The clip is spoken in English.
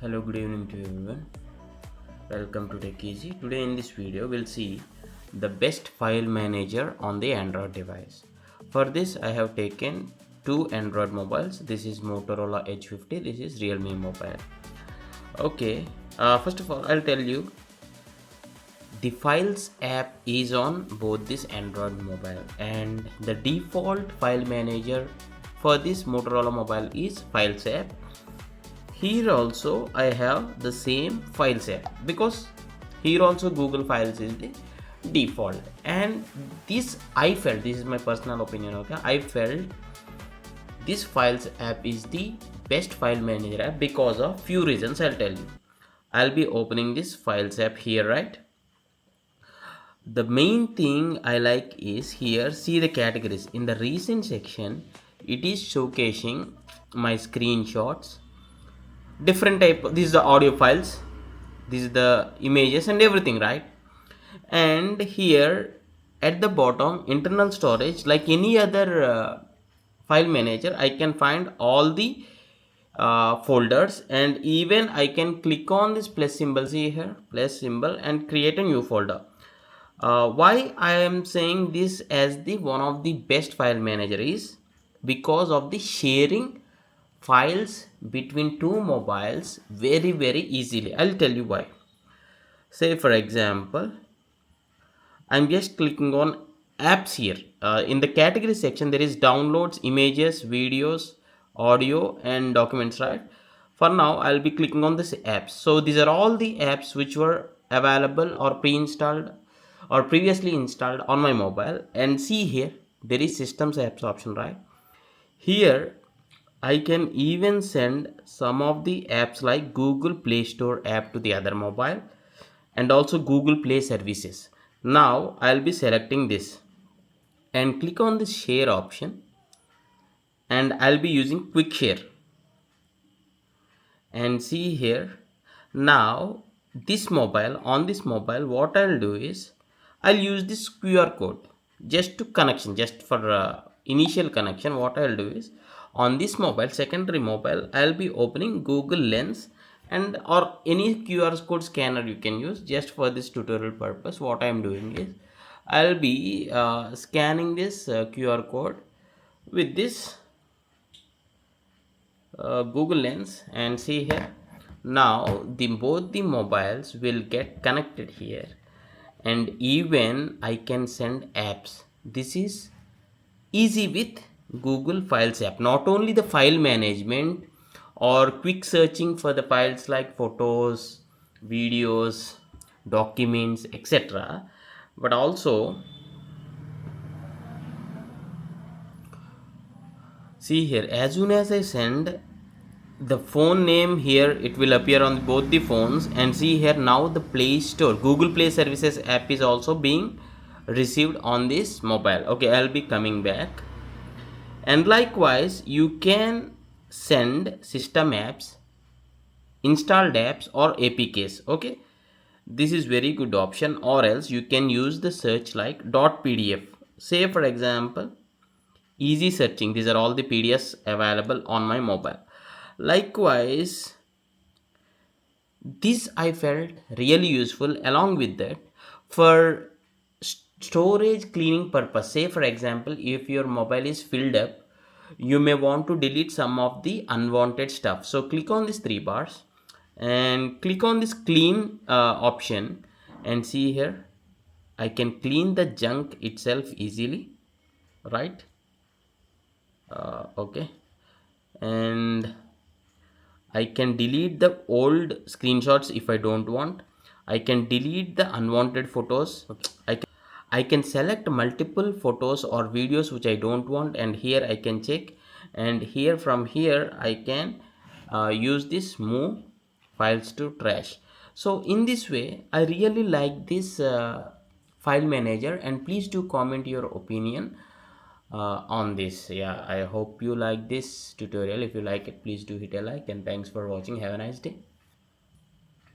Hello, good evening to everyone. Welcome to Tech Easy. Today in this video we'll see the best file manager on the Android device. For this I have taken two Android mobiles. This is Motorola H50, this is Realme mobile. Okay, first of all I'll tell you the Files app is on both this Android mobile, and the default file manager for this Motorola mobile is Files app. Here also I have the same Files app because here also Google Files is the default, and this is my personal opinion. Okay, I felt this Files app is the best file manager app because of few reasons. I'll tell you. I'll be opening this Files app here, right? The main thing I like is here, see the categories in the recent section. It is showcasing my screenshots, different type. This is the audio files, this is the images and everything, right? And here at the bottom, internal storage, like any other file manager, I can find all the folders, and even I can click on this plus symbol, see here, plus symbol, and create a new folder. Why I am saying this as the one of the best file manager is because of the sharing files between two mobiles very easily. I'll tell you why. Say for example, I'm just clicking on apps here. In the category section there is downloads, images, videos, audio and documents, right? For now I'll be clicking on this apps. So these are all the apps which were available or pre-installed or previously installed on my mobile. And see here there is systems apps option, right? Here I can even send some of the apps like Google Play Store app to the other mobile, and also Google Play services. Now I'll be selecting this and click on the share option, and I'll be using quick share. And see here, now this mobile, on this mobile, what I'll do is I'll use this QR code just to connection, just for initial connection. What I'll do is on this mobile, secondary mobile, I'll be opening Google Lens and or any QR code scanner you can use. Just for this tutorial purpose, what I'm doing is I'll be scanning this QR code with this Google Lens, and see here, now both the mobiles will get connected here, and even I can send apps. This is easy with Google Files app. Not only the file management or quick searching for the files like photos, videos, documents, etc., but also see here, as soon as I send the phone name here, it will appear on both the phones. And see here, now the Play Store Google Play Services app is also being received on this mobile. Okay, I'll be coming back. And likewise you can send system apps, installed apps or apks. Okay, this is very good option. Or else you can use the search like .pdf. Say for example, easy searching, these are all the PDFs available on my mobile. Likewise, this I felt really useful. Along with that, for storage cleaning purpose, say for example, if your mobile is filled up, you may want to delete some of the unwanted stuff. So click on these three bars and click on this clean option, and see here, I can clean the junk itself easily, right? Okay, and I can delete the old screenshots if I don't want. I can delete the unwanted photos. I can select multiple photos or videos which I don't want, and here I can check, and here from here I can use this move files to trash. So in this way I really like this file manager, and please do comment your opinion on this. Yeah, I hope you like this tutorial. If you like it, please do hit a like, and thanks for watching. Have a nice day.